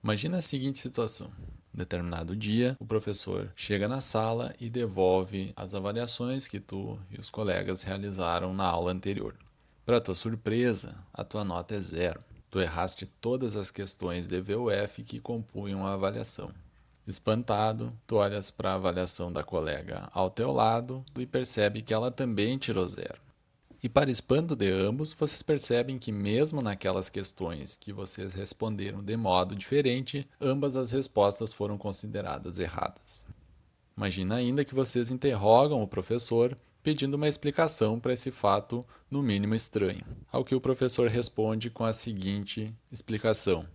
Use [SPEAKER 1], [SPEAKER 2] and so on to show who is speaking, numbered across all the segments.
[SPEAKER 1] Imagina a seguinte situação. Um determinado dia, o professor chega na sala e devolve as avaliações que tu e os colegas realizaram na aula anterior. Para tua surpresa, a tua nota é 0. Tu erraste todas as questões de VUF que compunham a avaliação. Espantado, tu olhas para a avaliação da colega ao teu lado e percebe que ela também tirou 0. E para espanto de ambos, vocês percebem que mesmo naquelas questões que vocês responderam de modo diferente, ambas as respostas foram consideradas erradas. Imagina ainda que vocês interrogam o professor pedindo uma explicação para esse fato no mínimo estranho, ao que o professor responde com a seguinte explicação: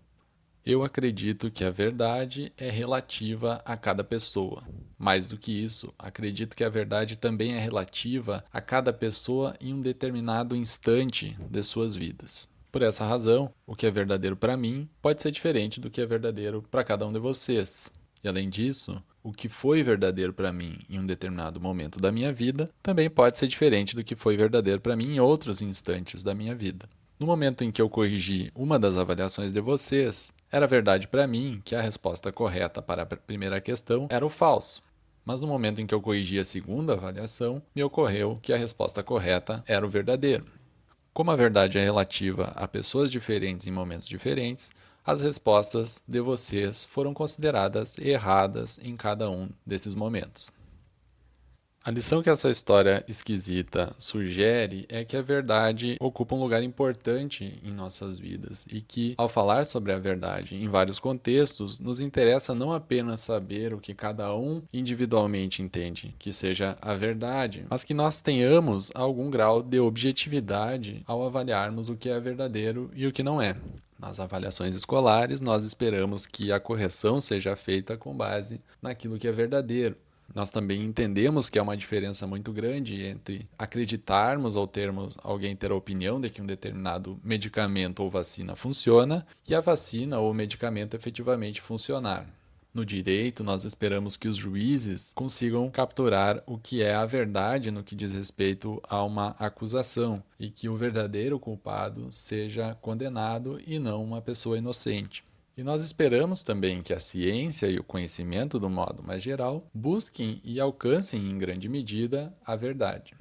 [SPEAKER 1] eu acredito que a verdade é relativa a cada pessoa. Mais do que isso, acredito que a verdade também é relativa a cada pessoa em um determinado instante de suas vidas. Por essa razão, o que é verdadeiro para mim pode ser diferente do que é verdadeiro para cada um de vocês. E além disso, o que foi verdadeiro para mim em um determinado momento da minha vida também pode ser diferente do que foi verdadeiro para mim em outros instantes da minha vida. No momento em que eu corrigi uma das avaliações de vocês, era verdade para mim que a resposta correta para a primeira questão era o falso. Mas no momento em que eu corrigi a segunda avaliação, me ocorreu que a resposta correta era o verdadeiro. Como a verdade é relativa a pessoas diferentes em momentos diferentes, as respostas de vocês foram consideradas erradas em cada um desses momentos. A lição que essa história esquisita sugere é que a verdade ocupa um lugar importante em nossas vidas e que, ao falar sobre a verdade em vários contextos, nos interessa não apenas saber o que cada um individualmente entende que seja a verdade, mas que nós tenhamos algum grau de objetividade ao avaliarmos o que é verdadeiro e o que não é. Nas avaliações escolares, nós esperamos que a correção seja feita com base naquilo que é verdadeiro. Nós também entendemos que há uma diferença muito grande entre acreditarmos ou termos alguém ter a opinião de que um determinado medicamento ou vacina funciona e a vacina ou o medicamento efetivamente funcionar. No direito, nós esperamos que os juízes consigam capturar o que é a verdade no que diz respeito a uma acusação e que o verdadeiro culpado seja condenado e não uma pessoa inocente. E nós esperamos também que a ciência e o conhecimento, do modo mais geral, busquem e alcancem em grande medida a verdade.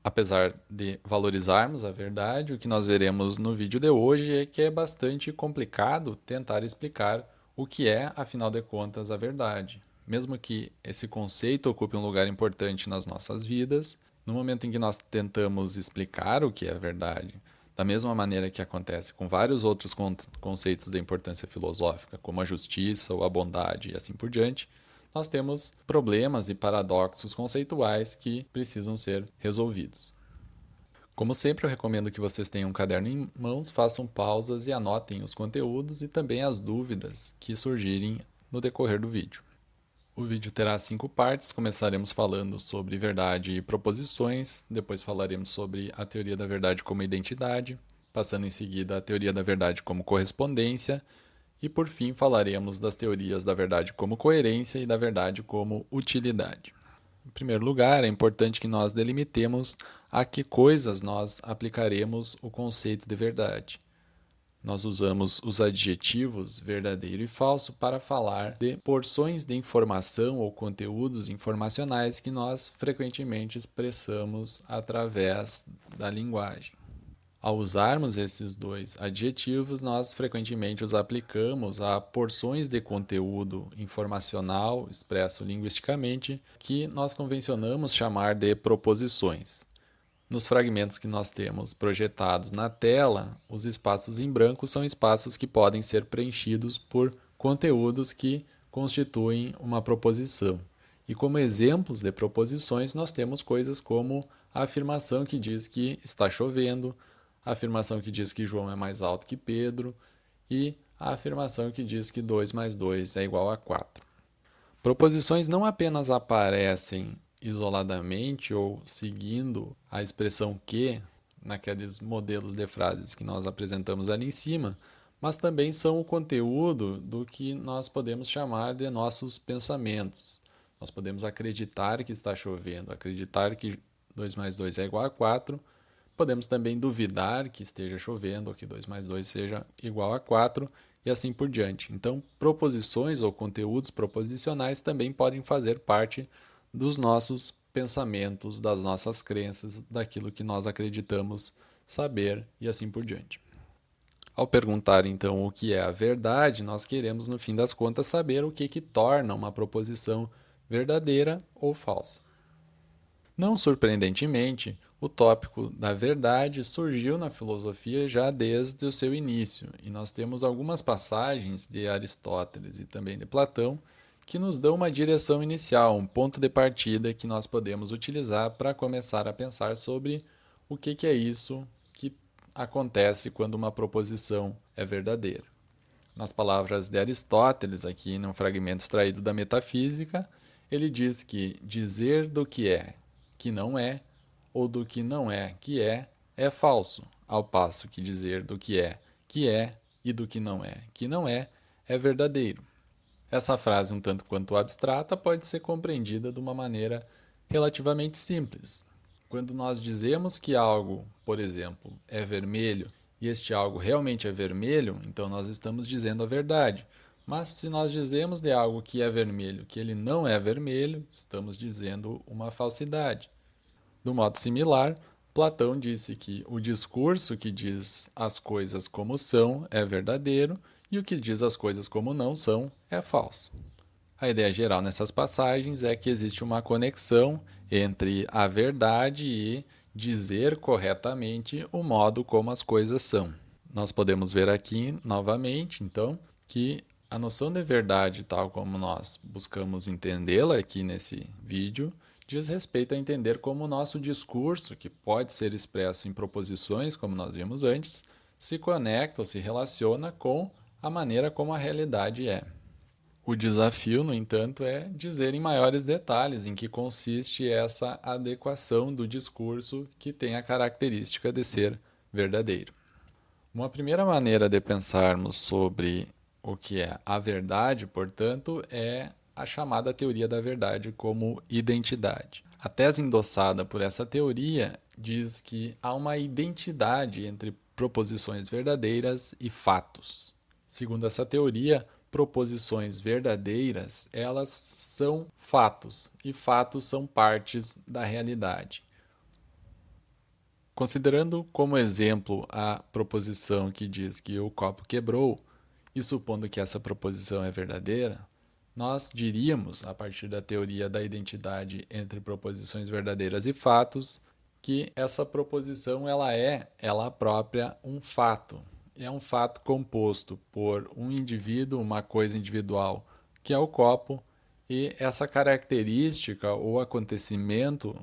[SPEAKER 1] Apesar de valorizarmos a verdade, o que nós veremos no vídeo de hoje é que é bastante complicado tentar explicar o que é, afinal de contas, a verdade. Mesmo que esse conceito ocupe um lugar importante nas nossas vidas, no momento em que nós tentamos explicar o que é a verdade, da mesma maneira que acontece com vários outros conceitos de importância filosófica, como a justiça ou a bondade e assim por diante, nós temos problemas e paradoxos conceituais que precisam ser resolvidos. Como sempre, eu recomendo que vocês tenham um caderno em mãos, façam pausas e anotem os conteúdos e também as dúvidas que surgirem no decorrer do vídeo. O vídeo terá 5 partes, começaremos falando sobre verdade e proposições, depois falaremos sobre a teoria da verdade como identidade, passando em seguida a teoria da verdade como correspondência, e por fim falaremos das teorias da verdade como coerência e da verdade como utilidade. Em primeiro lugar, é importante que nós delimitemos a que coisas nós aplicaremos o conceito de verdade. Nós usamos os adjetivos verdadeiro e falso para falar de porções de informação ou conteúdos informacionais que nós frequentemente expressamos através da linguagem. Ao usarmos esses dois adjetivos, nós frequentemente os aplicamos a porções de conteúdo informacional expresso linguisticamente que nós convencionamos chamar de proposições. Nos fragmentos que nós temos projetados na tela, os espaços em branco são espaços que podem ser preenchidos por conteúdos que constituem uma proposição. E como exemplos de proposições, nós temos coisas como a afirmação que diz que está chovendo, a afirmação que diz que João é mais alto que Pedro e a afirmação que diz que 2 mais 2 é igual a 4. Proposições não apenas aparecem isoladamente ou seguindo a expressão que naqueles modelos de frases que nós apresentamos ali em cima, mas também são o conteúdo do que nós podemos chamar de nossos pensamentos. Nós podemos acreditar que está chovendo, acreditar que 2 mais 2 é igual a 4, podemos também duvidar que esteja chovendo ou que 2 mais 2 seja igual a 4, e assim por diante. Então, proposições ou conteúdos proposicionais também podem fazer parte dos nossos pensamentos, das nossas crenças, daquilo que nós acreditamos saber e assim por diante. Ao perguntar então o que é a verdade, nós queremos no fim das contas saber o que torna uma proposição verdadeira ou falsa. Não surpreendentemente, o tópico da verdade surgiu na filosofia já desde o seu início, e nós temos algumas passagens de Aristóteles e também de Platão que nos dão uma direção inicial, um ponto de partida que nós podemos utilizar para começar a pensar sobre o que é isso que acontece quando uma proposição é verdadeira. Nas palavras de Aristóteles, aqui num fragmento extraído da Metafísica, ele diz que dizer do que é que não é, ou do que não é que é falso, ao passo que dizer do que é e do que não é verdadeiro. Essa frase, um tanto quanto abstrata, pode ser compreendida de uma maneira relativamente simples. Quando nós dizemos que algo, por exemplo, é vermelho e este algo realmente é vermelho, então nós estamos dizendo a verdade. Mas se nós dizemos de algo que é vermelho que ele não é vermelho, estamos dizendo uma falsidade. Do modo similar, Platão disse que o discurso que diz as coisas como são é verdadeiro e o que diz as coisas como não são é falso. A ideia geral nessas passagens é que existe uma conexão entre a verdade e dizer corretamente o modo como as coisas são. Nós podemos ver aqui novamente, então, que a noção de verdade, tal como nós buscamos entendê-la aqui nesse vídeo, diz respeito a entender como o nosso discurso, que pode ser expresso em proposições, como nós vimos antes, se conecta ou se relaciona com a maneira como a realidade é. O desafio, no entanto, é dizer em maiores detalhes em que consiste essa adequação do discurso que tem a característica de ser verdadeiro. Uma primeira maneira de pensarmos sobre o que é a verdade, portanto, é a chamada teoria da verdade como identidade. A tese endossada por essa teoria diz que há uma identidade entre proposições verdadeiras e fatos. Segundo essa teoria, proposições verdadeiras, elas são fatos, e fatos são partes da realidade. Considerando como exemplo a proposição que diz que o copo quebrou, e supondo que essa proposição é verdadeira, nós diríamos, a partir da teoria da identidade entre proposições verdadeiras e fatos, que essa proposição ela própria, um fato. É um fato composto por um indivíduo, uma coisa individual, que é o copo, e essa característica ou acontecimento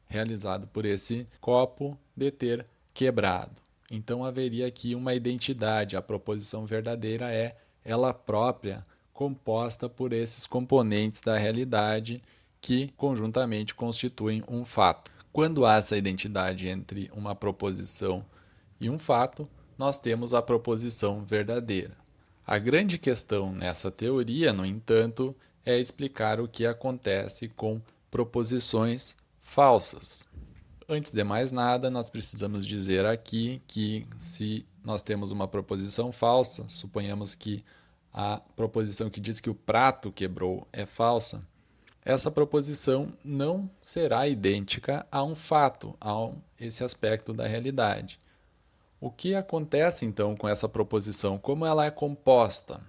[SPEAKER 1] realizado por esse copo de ter quebrado. Então haveria aqui uma identidade. A proposição verdadeira é ela própria, composta por esses componentes da realidade que conjuntamente constituem um fato. Quando há essa identidade entre uma proposição e um fato, nós temos a proposição verdadeira. A grande questão nessa teoria, no entanto, é explicar o que acontece com proposições falsas. Antes de mais nada, nós precisamos dizer aqui que se nós temos uma proposição falsa, suponhamos que a proposição que diz que o prato quebrou é falsa, essa proposição não será idêntica a um fato, a esse aspecto da realidade. O que acontece então com essa proposição? Como ela é composta?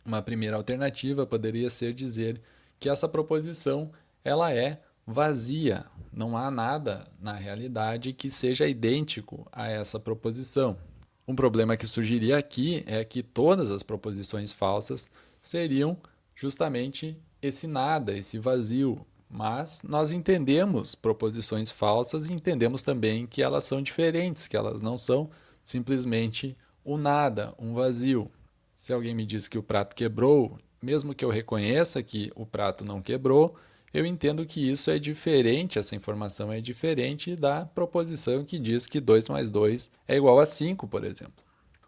[SPEAKER 1] Uma primeira alternativa poderia ser dizer que essa proposição ela é vazia. Não há nada na realidade que seja idêntico a essa proposição. Um problema que surgiria aqui é que todas as proposições falsas seriam justamente esse nada, esse vazio. Mas nós entendemos proposições falsas e entendemos também que elas são diferentes, que elas não são simplesmente o nada, um vazio. Se alguém me diz que o prato quebrou, mesmo que eu reconheça que o prato não quebrou, eu entendo que isso é diferente, essa informação é diferente da proposição que diz que 2 mais 2 é igual a 5, por exemplo.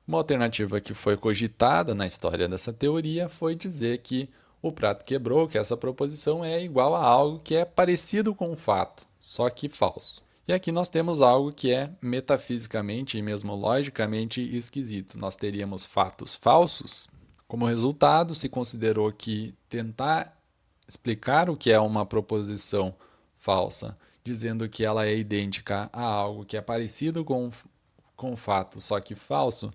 [SPEAKER 1] Uma alternativa que foi cogitada na história dessa teoria foi dizer que o prato quebrou, que essa proposição é igual a algo que é parecido com um fato, só que falso. E aqui nós temos algo que é metafisicamente e mesmo logicamente esquisito. Nós teríamos fatos falsos. Como resultado, se considerou que tentar explicar o que é uma proposição falsa, dizendo que ela é idêntica a algo que é parecido com um fato, só que falso,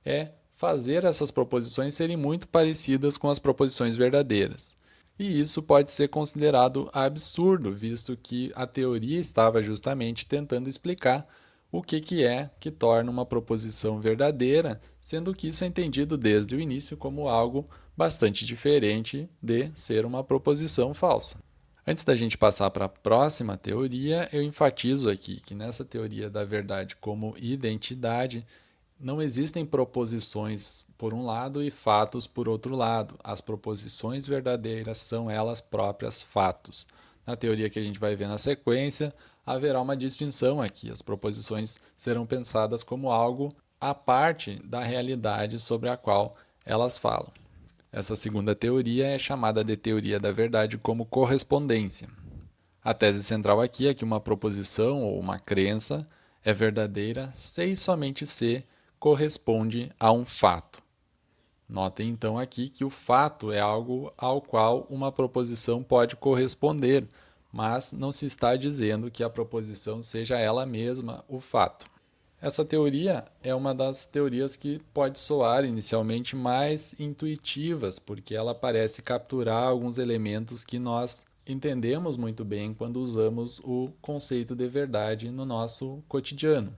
[SPEAKER 1] é fazer essas proposições serem muito parecidas com as proposições verdadeiras. E isso pode ser considerado absurdo, visto que a teoria estava justamente tentando explicar o que é que torna uma proposição verdadeira, sendo que isso é entendido desde o início como algo bastante diferente de ser uma proposição falsa. Antes da gente passar para a próxima teoria, eu enfatizo aqui que nessa teoria da verdade como identidade, não existem proposições por um lado e fatos por outro lado. As proposições verdadeiras são elas próprias fatos. Na teoria que a gente vai ver na sequência, haverá uma distinção aqui. As proposições serão pensadas como algo à parte da realidade sobre a qual elas falam. Essa segunda teoria é chamada de teoria da verdade como correspondência. A tese central aqui é que uma proposição ou uma crença é verdadeira se e somente se corresponde a um fato. Notem então aqui que o fato é algo ao qual uma proposição pode corresponder, mas não se está dizendo que a proposição seja ela mesma o fato. Essa teoria é uma das teorias que pode soar inicialmente mais intuitivas, porque ela parece capturar alguns elementos que nós entendemos muito bem quando usamos o conceito de verdade no nosso cotidiano.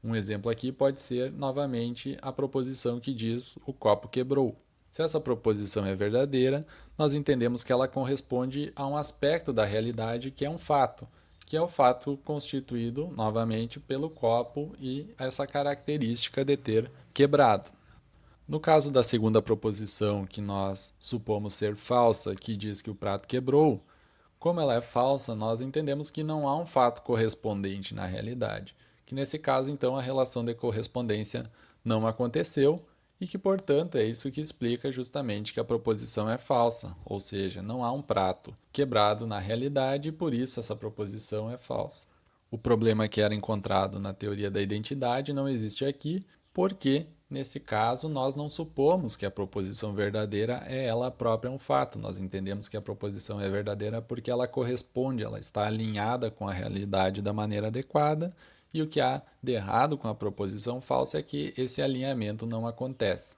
[SPEAKER 1] Um exemplo aqui pode ser, novamente, a proposição que diz o copo quebrou. Se essa proposição é verdadeira, nós entendemos que ela corresponde a um aspecto da realidade que é um fato, que é o fato constituído, novamente, pelo copo e essa característica de ter quebrado. No caso da segunda proposição, que nós supomos ser falsa, que diz que o prato quebrou, como ela é falsa, nós entendemos que não há um fato correspondente na realidade, que nesse caso, então, a relação de correspondência não aconteceu e que, portanto, é isso que explica justamente que a proposição é falsa, ou seja, não há um prato quebrado na realidade e por isso essa proposição é falsa. O problema que era encontrado na teoria da identidade não existe aqui, porque, nesse caso, nós não supomos que a proposição verdadeira é ela própria um fato. Nós entendemos que a proposição é verdadeira porque ela corresponde, ela está alinhada com a realidade da maneira adequada, e o que há de errado com a proposição falsa é que esse alinhamento não acontece.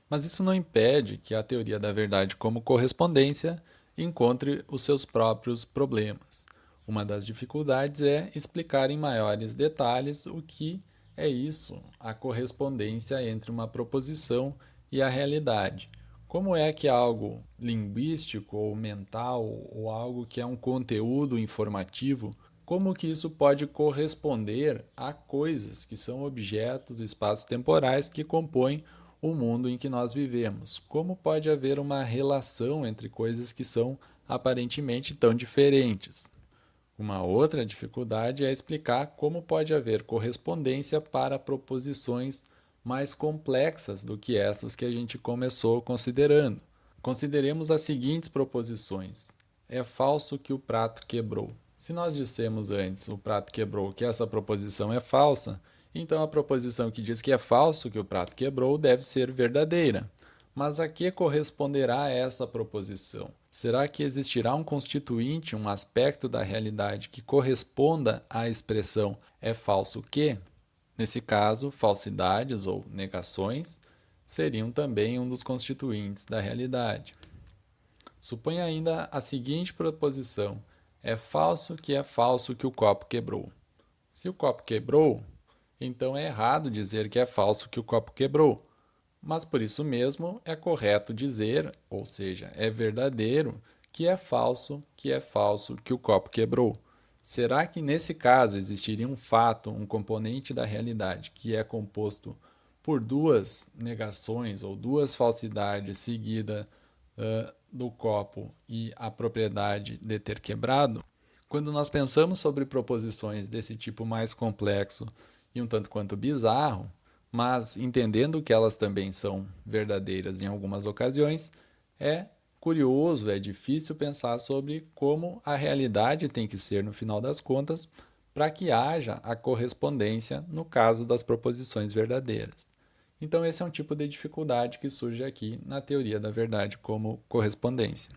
[SPEAKER 1] Mas isso não impede que a teoria da verdade como correspondência encontre os seus próprios problemas. Uma das dificuldades é explicar em maiores detalhes o que é isso, a correspondência entre uma proposição e a realidade. Como é que algo linguístico ou mental ou algo que é um conteúdo informativo, como que isso pode corresponder a coisas que são objetos, espaços temporais que compõem o mundo em que nós vivemos? Como pode haver uma relação entre coisas que são aparentemente tão diferentes? Uma outra dificuldade é explicar como pode haver correspondência para proposições mais complexas do que essas que a gente começou considerando. Consideremos as seguintes proposições. É falso que o prato quebrou. Se nós dissemos antes o prato quebrou que essa proposição é falsa, então a proposição que diz que é falso que o prato quebrou deve ser verdadeira. Mas a que corresponderá essa proposição? Será que existirá um constituinte, um aspecto da realidade que corresponda à expressão é falso que? Nesse caso, falsidades ou negações seriam também um dos constituintes da realidade. Suponha ainda a seguinte proposição: é falso que o copo quebrou. Se o copo quebrou, então é errado dizer que é falso que o copo quebrou. Mas por isso mesmo é correto dizer, ou seja, é verdadeiro, que é falso que o copo quebrou. Será que nesse caso existiria um fato, um componente da realidade que é composto por duas negações ou duas falsidades seguidas do copo e a propriedade de ter quebrado? Quando nós pensamos sobre proposições desse tipo mais complexo e um tanto quanto bizarro, mas entendendo que elas também são verdadeiras em algumas ocasiões, é curioso, é difícil pensar sobre como a realidade tem que ser no final das contas para que haja a correspondência no caso das proposições verdadeiras. Então, esse é um tipo de dificuldade que surge aqui na teoria da verdade como correspondência.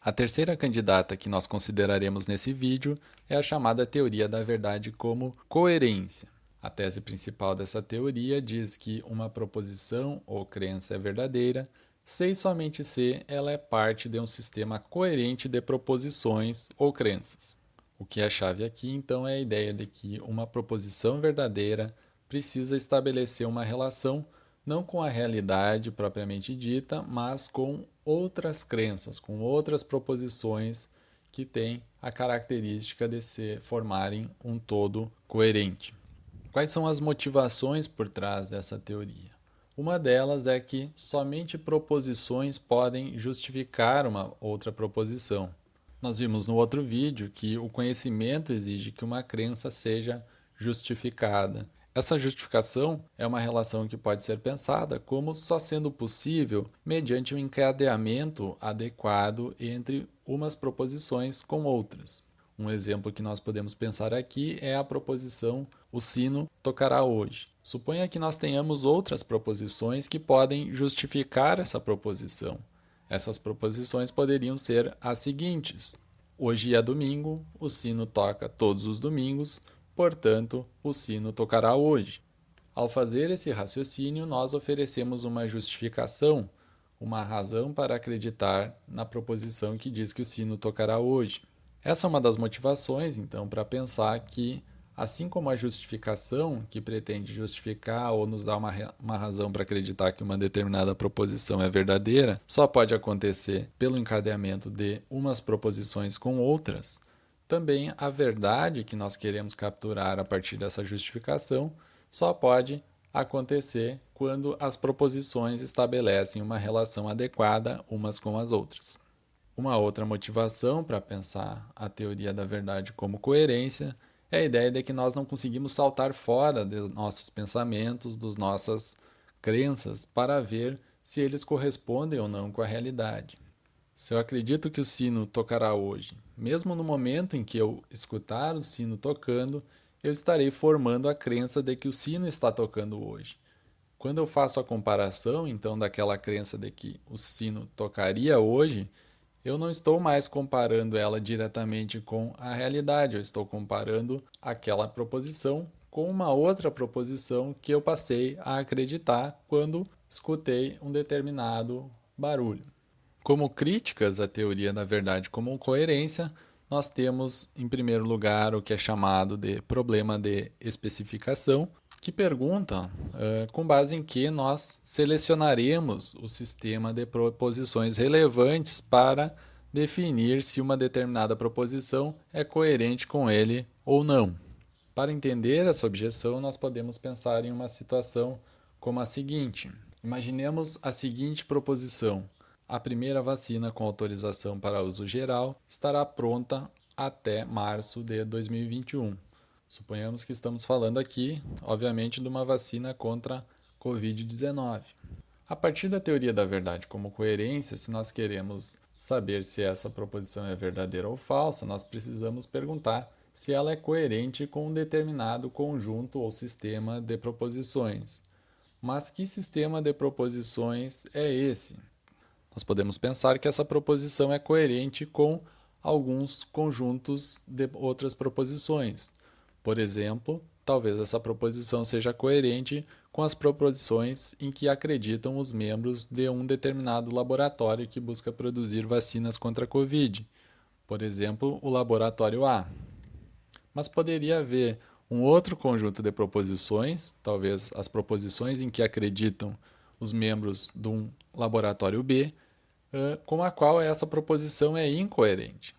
[SPEAKER 1] A terceira candidata que nós consideraremos nesse vídeo é a chamada teoria da verdade como coerência. A tese principal dessa teoria diz que uma proposição ou crença é verdadeira se e somente se ela é parte de um sistema coerente de proposições ou crenças. O que é chave aqui, então, é a ideia de que uma proposição verdadeira precisa estabelecer uma relação não com a realidade propriamente dita, mas com outras crenças, com outras proposições que têm a característica de se formarem um todo coerente. Quais são as motivações por trás dessa teoria? Uma delas é que somente proposições podem justificar uma outra proposição. Nós vimos no outro vídeo que o conhecimento exige que uma crença seja justificada. Essa justificação é uma relação que pode ser pensada como só sendo possível mediante um encadeamento adequado entre umas proposições com outras. Um exemplo que nós podemos pensar aqui é a proposição "o sino tocará hoje". Suponha que nós tenhamos outras proposições que podem justificar essa proposição. Essas proposições poderiam ser as seguintes: hoje é domingo, o sino toca todos os domingos, portanto, o sino tocará hoje. Ao fazer esse raciocínio, nós oferecemos uma justificação, uma razão para acreditar na proposição que diz que o sino tocará hoje. Essa é uma das motivações, então, para pensar que, assim como a justificação, que pretende justificar ou nos dar uma razão para acreditar que uma determinada proposição é verdadeira, só pode acontecer pelo encadeamento de umas proposições com outras, também a verdade que nós queremos capturar a partir dessa justificação só pode acontecer quando as proposições estabelecem uma relação adequada umas com as outras. Uma outra motivação para pensar a teoria da verdade como coerência é a ideia de que nós não conseguimos saltar fora dos nossos pensamentos, das nossas crenças, para ver se eles correspondem ou não com a realidade. Se eu acredito que o sino tocará hoje, mesmo no momento em que eu escutar o sino tocando, eu estarei formando a crença de que o sino está tocando hoje. Quando eu faço a comparação, então, daquela crença de que o sino tocaria hoje, eu não estou mais comparando ela diretamente com a realidade, eu estou comparando aquela proposição com uma outra proposição que eu passei a acreditar quando escutei um determinado barulho. Como críticas à teoria da verdade como coerência, nós temos, em primeiro lugar, o que é chamado de problema de especificação, que pergunta com base em que nós selecionaremos o sistema de proposições relevantes para definir se uma determinada proposição é coerente com ele ou não. Para entender essa objeção, nós podemos pensar em uma situação como a seguinte. Imaginemos a seguinte proposição: a primeira vacina com autorização para uso geral estará pronta até março de 2021. Suponhamos que estamos falando aqui, obviamente, de uma vacina contra Covid-19. A partir da teoria da verdade como coerência, se nós queremos saber se essa proposição é verdadeira ou falsa, nós precisamos perguntar se ela é coerente com um determinado conjunto ou sistema de proposições. Mas que sistema de proposições é esse? Nós podemos pensar que essa proposição é coerente com alguns conjuntos de outras proposições. Por exemplo, talvez essa proposição seja coerente com as proposições em que acreditam os membros de um determinado laboratório que busca produzir vacinas contra a Covid. Por exemplo, o laboratório A. Mas poderia haver um outro conjunto de proposições, talvez as proposições em que acreditam os membros de um laboratório B, com a qual essa proposição é incoerente.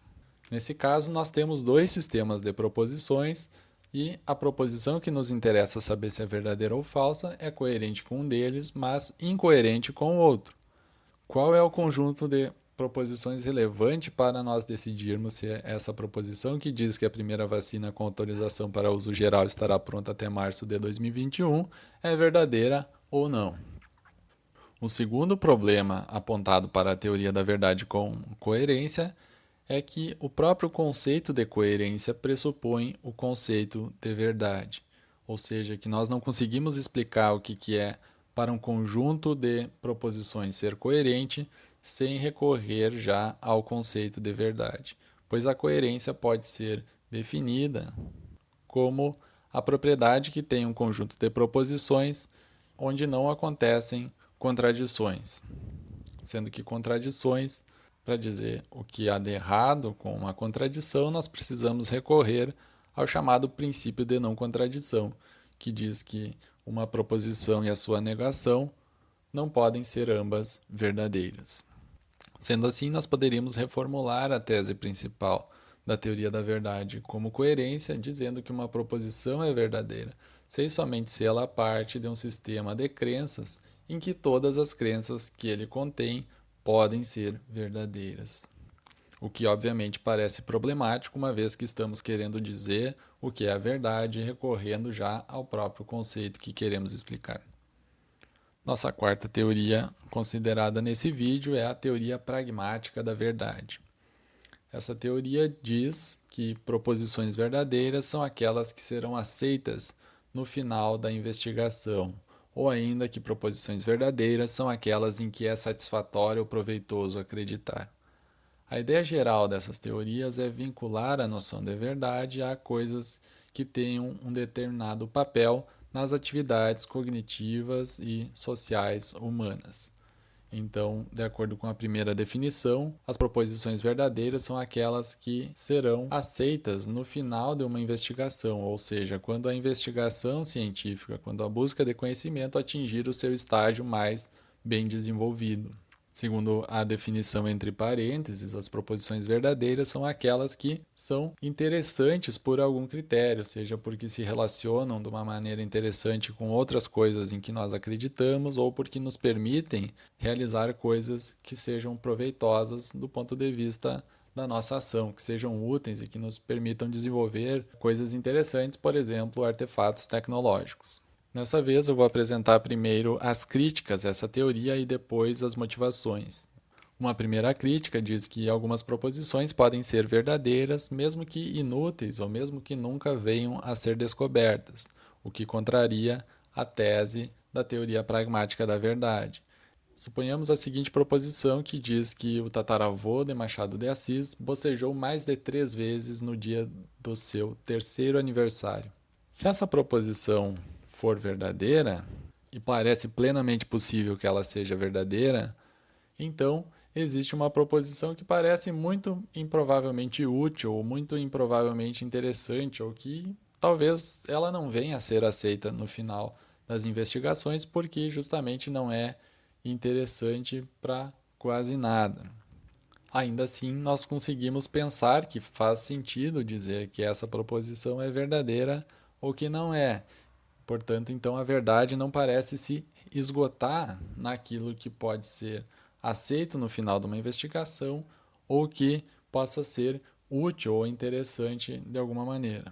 [SPEAKER 1] Nesse caso, nós temos dois sistemas de proposições e a proposição que nos interessa saber se é verdadeira ou falsa é coerente com um deles, mas incoerente com o outro. Qual é o conjunto de proposições relevante para nós decidirmos se essa proposição que diz que a primeira vacina com autorização para uso geral estará pronta até março de 2021 é verdadeira ou não? O segundo problema apontado para a teoria da verdade com coerência é que o próprio conceito de coerência pressupõe o conceito de verdade, ou seja, que nós não conseguimos explicar o que é para um conjunto de proposições ser coerente sem recorrer já ao conceito de verdade, pois a coerência pode ser definida como a propriedade que tem um conjunto de proposições onde não acontecem contradições, sendo que contradições, para dizer o que há de errado com uma contradição, nós precisamos recorrer ao chamado princípio de não contradição, que diz que uma proposição e a sua negação não podem ser ambas verdadeiras. Sendo assim, nós poderíamos reformular a tese principal da teoria da verdade como coerência, dizendo que uma proposição é verdadeira, sem somente se ela parte de um sistema de crenças em que todas as crenças que ele contém podem ser verdadeiras. O que obviamente parece problemático, uma vez que estamos querendo dizer o que é a verdade, recorrendo já ao próprio conceito que queremos explicar. Nossa quarta teoria considerada nesse vídeo é a teoria pragmática da verdade. Essa teoria diz que proposições verdadeiras são aquelas que serão aceitas no final da investigação, ou ainda que proposições verdadeiras são aquelas em que é satisfatório ou proveitoso acreditar. A ideia geral dessas teorias é vincular a noção de verdade a coisas que tenham um determinado papel nas atividades cognitivas e sociais humanas. Então, de acordo com a primeira definição, as proposições verdadeiras são aquelas que serão aceitas no final de uma investigação, ou seja, quando a investigação científica, quando a busca de conhecimento atingir o seu estágio mais bem desenvolvido. Segundo a definição entre parênteses, as proposições verdadeiras são aquelas que são interessantes por algum critério, seja porque se relacionam de uma maneira interessante com outras coisas em que nós acreditamos ou porque nos permitem realizar coisas que sejam proveitosas do ponto de vista da nossa ação, que sejam úteis e que nos permitam desenvolver coisas interessantes, por exemplo, artefatos tecnológicos. Nessa vez eu vou apresentar primeiro as críticas a essa teoria e depois as motivações. Uma primeira crítica diz que algumas proposições podem ser verdadeiras, mesmo que inúteis ou mesmo que nunca venham a ser descobertas, o que contraria a tese da teoria pragmática da verdade. Suponhamos a seguinte proposição que diz que o tataravô de Machado de Assis bocejou mais de 3 vezes no dia do seu 3º aniversário. Se essa proposição for verdadeira, e parece plenamente possível que ela seja verdadeira, então existe uma proposição que parece muito improvavelmente útil, ou muito improvavelmente interessante, ou que talvez ela não venha a ser aceita no final das investigações, porque justamente não é interessante para quase nada. Ainda assim, nós conseguimos pensar que faz sentido dizer que essa proposição é verdadeira ou que não é. Portanto, então, a verdade não parece se esgotar naquilo que pode ser aceito no final de uma investigação ou que possa ser útil ou interessante de alguma maneira.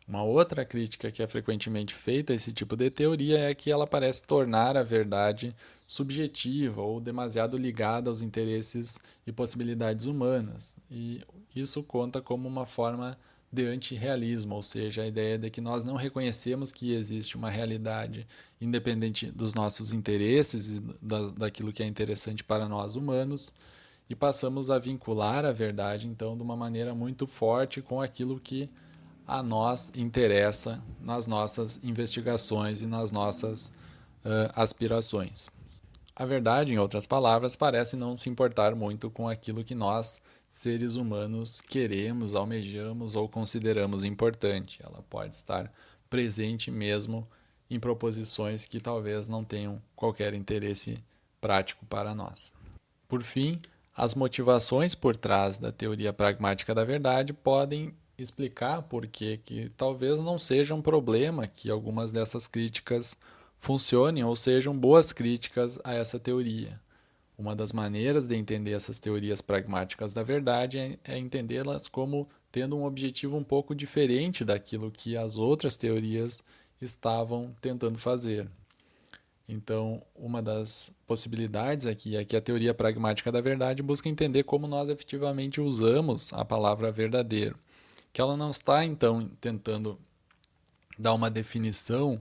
[SPEAKER 1] Uma outra crítica que é frequentemente feita a esse tipo de teoria é que ela parece tornar a verdade subjetiva ou demasiado ligada aos interesses e possibilidades humanas, e isso conta como uma forma de antirrealismo, ou seja, a ideia de que nós não reconhecemos que existe uma realidade independente dos nossos interesses e daquilo que é interessante para nós humanos, e passamos a vincular a verdade, então, de uma maneira muito forte com aquilo que a nós interessa nas nossas investigações e nas nossas aspirações. A verdade, em outras palavras, parece não se importar muito com aquilo que nós, seres humanos, queremos, almejamos ou consideramos importante. Ela pode estar presente mesmo em proposições que talvez não tenham qualquer interesse prático para nós. Por fim, as motivações por trás da teoria pragmática da verdade podem explicar por que talvez não seja um problema que algumas dessas críticas funcionem ou sejam boas críticas a essa teoria. Uma das maneiras de entender essas teorias pragmáticas da verdade é entendê-las como tendo um objetivo um pouco diferente daquilo que as outras teorias estavam tentando fazer. Então, uma das possibilidades aqui é que a teoria pragmática da verdade busca entender como nós efetivamente usamos a palavra verdadeiro, que ela não está, então, tentando dar uma definição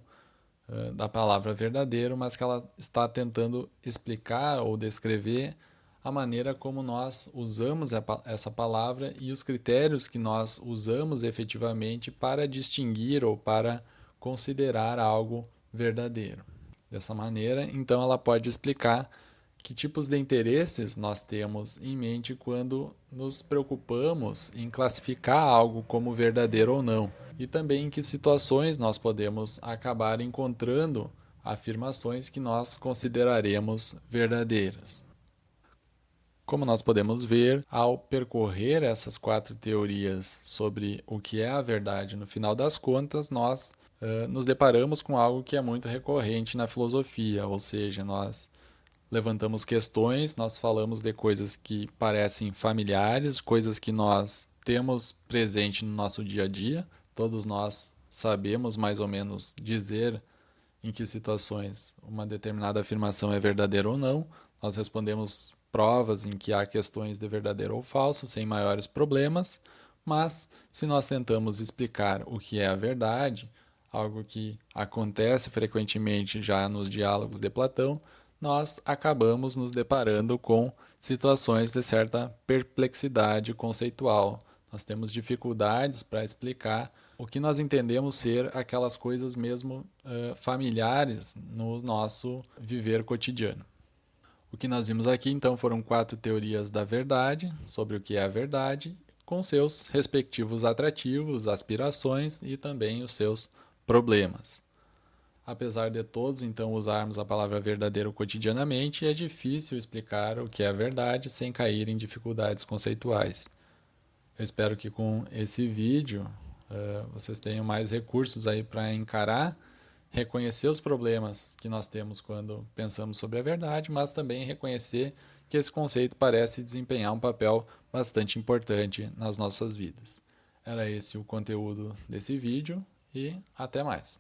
[SPEAKER 1] da palavra verdadeiro, mas que ela está tentando explicar ou descrever a maneira como nós usamos essa palavra e os critérios que nós usamos efetivamente para distinguir ou para considerar algo verdadeiro. Dessa maneira, então, ela pode explicar que tipos de interesses nós temos em mente quando nos preocupamos em classificar algo como verdadeiro ou não, e também em que situações nós podemos acabar encontrando afirmações que nós consideraremos verdadeiras. Como nós podemos ver, ao percorrer essas 4 teorias sobre o que é a verdade, no final das contas, nós nos deparamos com algo que é muito recorrente na filosofia, ou seja, nós levantamos questões, nós falamos de coisas que parecem familiares, coisas que nós temos presente no nosso dia a dia, todos nós sabemos mais ou menos dizer em que situações uma determinada afirmação é verdadeira ou não, nós respondemos provas em que há questões de verdadeiro ou falso sem maiores problemas, mas se nós tentamos explicar o que é a verdade, algo que acontece frequentemente já nos diálogos de Platão, nós acabamos nos deparando com situações de certa perplexidade conceitual. Nós temos dificuldades para explicar o que nós entendemos ser aquelas coisas mesmo familiares no nosso viver cotidiano. O que nós vimos aqui, então, foram 4 teorias da verdade, sobre o que é a verdade, com seus respectivos atrativos, aspirações e também os seus problemas. Apesar de todos, então, usarmos a palavra verdadeiro cotidianamente, é difícil explicar o que é a verdade sem cair em dificuldades conceituais. Eu espero que com esse vídeo vocês tenham mais recursos aí para encarar, reconhecer os problemas que nós temos quando pensamos sobre a verdade, mas também reconhecer que esse conceito parece desempenhar um papel bastante importante nas nossas vidas. Era esse o conteúdo desse vídeo e até mais.